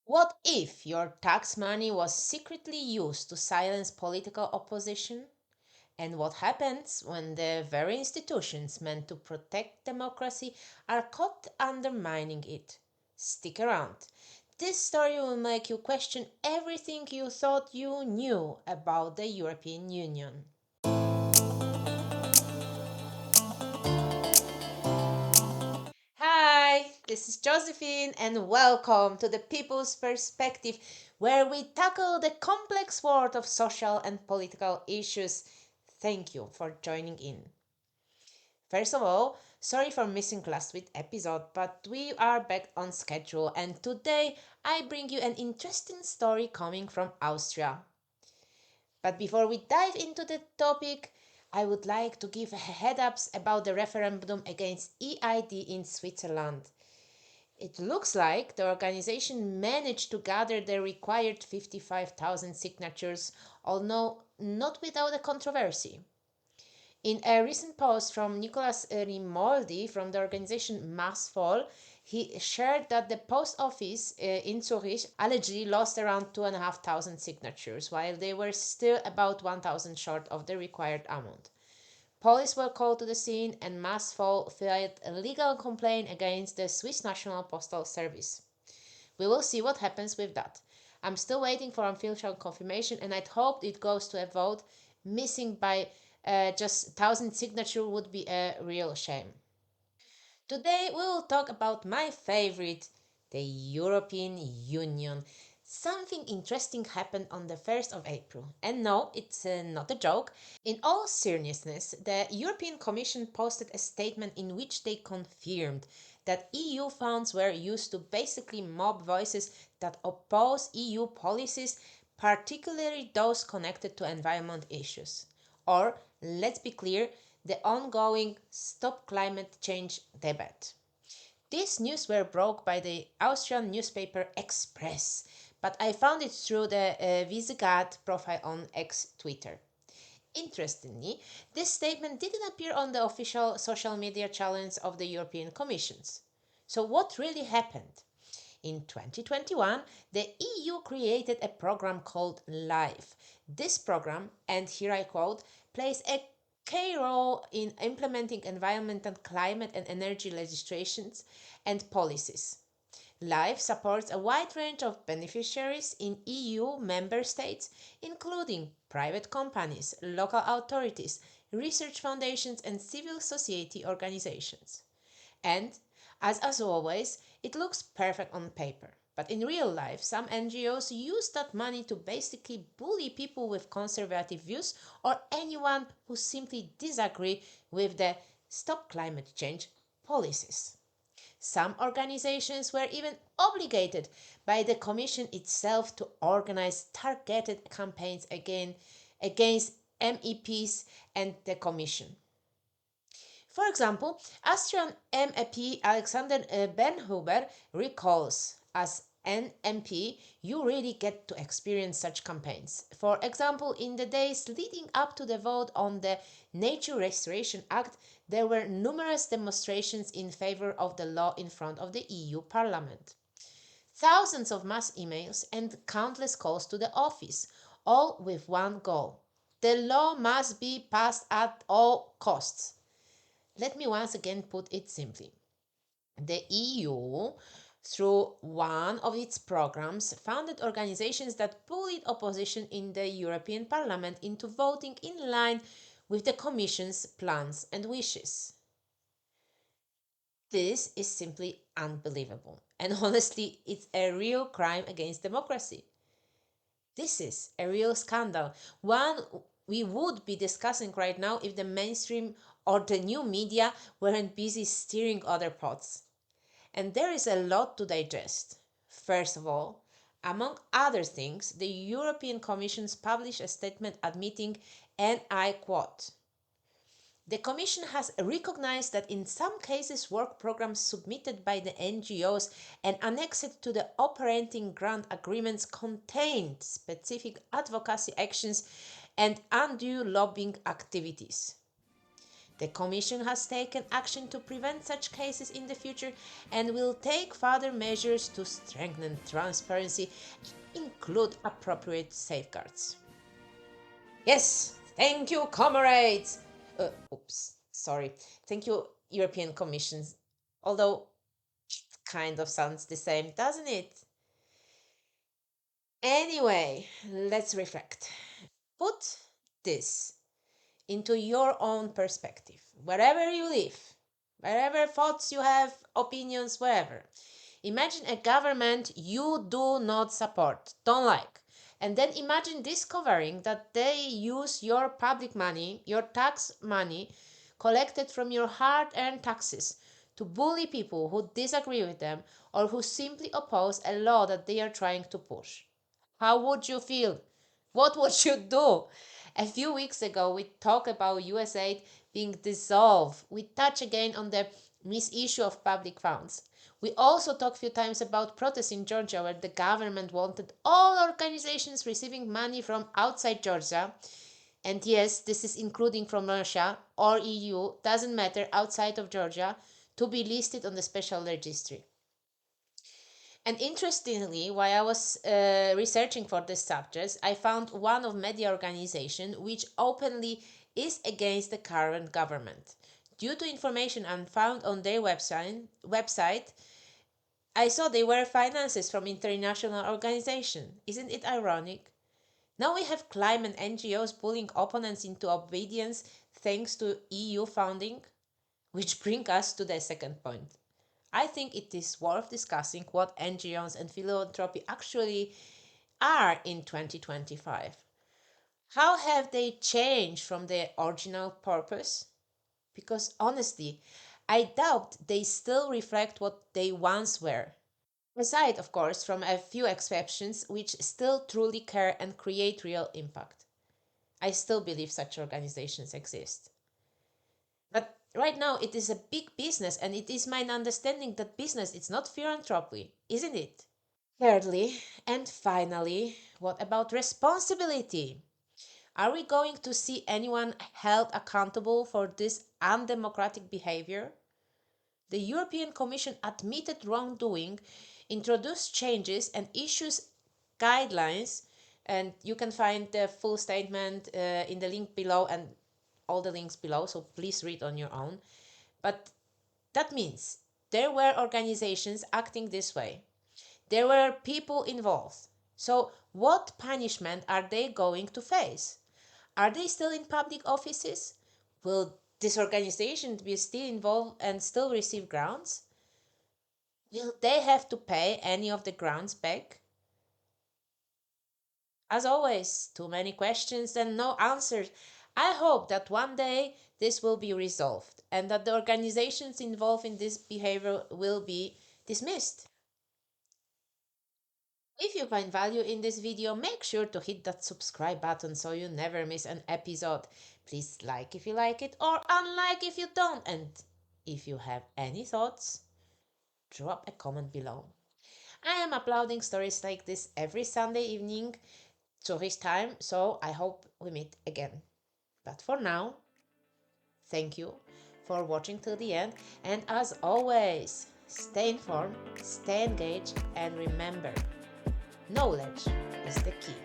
What if your tax money was secretly used to silence political opposition? And what happens when the very institutions meant to protect democracy are caught undermining it? Stick around. This story will make you question everything you thought you knew about the European Union. Hi, this is Josephine, and welcome to the People's Perspective, where we tackle the complex world of social and political issues. Thank you for joining in. First of all, sorry for missing last week's episode, but we are back on schedule, and today I bring you an interesting story coming from Austria. But before we dive into the topic, I would like to give a head ups about the referendum against EID in Switzerland. It looks like the organization managed to gather the required 55,000 signatures, although not without a controversy. In a recent post from Nicolas Rimoldi from the organization Massfall, he shared that the post office in Zurich allegedly lost around 2,500 signatures, while they were still about 1,000 short of the required amount. Police were called to the scene and Massfall filed a legal complaint against the Swiss National Postal Service. We will see what happens with that. I'm still waiting for official confirmation and I'd hoped it goes to a vote. Missing by just 1,000 signature would be a real shame. Today we will talk about my favorite, the European Union. Something interesting happened on the 1st of April. And no, it's not a joke. In all seriousness, the European Commission posted a statement in which they confirmed that EU funds were used to basically mob voices that oppose EU policies, particularly those connected to environment issues. Or, let's be clear, the ongoing Stop Climate Change debate. These news were broke by the Austrian newspaper Express, but I found it through the Visigat profile on X Twitter. Interestingly, this statement didn't appear on the official social media channels of the European Commissions. So, what really happened? In 2021, the EU created a program called LIFE. This program, and here I quote, plays a key role in implementing environmental, climate, and energy legislations and policies. LIFE supports a wide range of beneficiaries in EU member states, including private companies, local authorities, research foundations, and civil society organizations. And, as always, it looks perfect on paper. But in real life, some NGOs use that money to basically bully people with conservative views or anyone who simply disagree with the Stop Climate Change policies. Some organizations were even obligated by the Commission itself to organize targeted campaigns against MEPs and the Commission. For example, Austrian MEP Alexander Bernhuber recalls, as an MP, you really get to experience such campaigns. For example, in the days leading up to the vote on the Nature Restoration Act, there were numerous demonstrations in favor of the law in front of the EU Parliament. Thousands of mass emails and countless calls to the office, all with one goal. The law must be passed at all costs. Let me once again put it simply. The EU, through one of its programs, founded organizations that bullied opposition in the European Parliament into voting in line with the Commission's plans and wishes. This is simply unbelievable. And honestly, it's a real crime against democracy. This is a real scandal, one we would be discussing right now if the mainstream or the new media weren't busy stirring other pots. And there is a lot to digest. First of all, among other things, the European Commission published a statement admitting, and I quote, the Commission has recognized that in some cases work programs submitted by the NGOs and annexed to the operating grant agreements contained specific advocacy actions and undue lobbying activities. The Commission has taken action to prevent such cases in the future and will take further measures to strengthen transparency, include appropriate safeguards. Yes, thank you, comrades. Oops, sorry. Thank you, European Commission. Although it kind of sounds the same, doesn't it? Anyway, let's reflect. Put this into your own perspective, wherever you live, wherever thoughts you have, opinions, wherever. Imagine a government you do not support, don't like, and then imagine discovering that they use your public money, your tax money, collected from your hard earned taxes, to bully people who disagree with them or who simply oppose a law that they are trying to push. How would you feel? What would you do? A few weeks ago, we talked about US aid being dissolved. We touched again on the misissue of public funds. We also talked a few times about protests in Georgia where the government wanted all organizations receiving money from outside Georgia, and yes, this is including from Russia or EU, doesn't matter, outside of Georgia, to be listed on the special registry. And interestingly, while I was researching for this subject, I found one of media organization which openly is against the current government. Due to information I found on their website, I saw they were finances from international organization. Isn't it ironic? Now we have climate NGOs pulling opponents into obedience thanks to EU funding, which brings us to the second point. I think it is worth discussing what NGOs and philanthropy actually are in 2025. How have they changed from their original purpose? Because honestly, I doubt they still reflect what they once were. Aside, of course, from a few exceptions which still truly care and create real impact. I still believe such organizations exist. But right now it is a big business, and it is my understanding that business is not philanthropy, isn't it? Thirdly, and finally, what about responsibility? Are we going to see anyone held accountable for this undemocratic behavior? The European Commission admitted wrongdoing, introduced changes, and issues guidelines. And you can find the full statement in the link below and all the links below, so please read on your own. But that means there were organizations acting this way. There were people involved. So, what punishment are they going to face? Are they still in public offices? Will this organization be still involved and still receive grants? Will they have to pay any of the grants back? As always, too many questions and no answers. I hope that one day this will be resolved and that the organizations involved in this behavior will be dismissed. If you find value in this video, make sure to hit that subscribe button so you never miss an episode. Please like if you like it or unlike if you don't. And if you have any thoughts, drop a comment below. I am uploading stories like this every Sunday evening, Zurich time, so I hope we meet again. But for now, thank you for watching till the end, and as always, stay informed, stay engaged, and remember, knowledge is the key.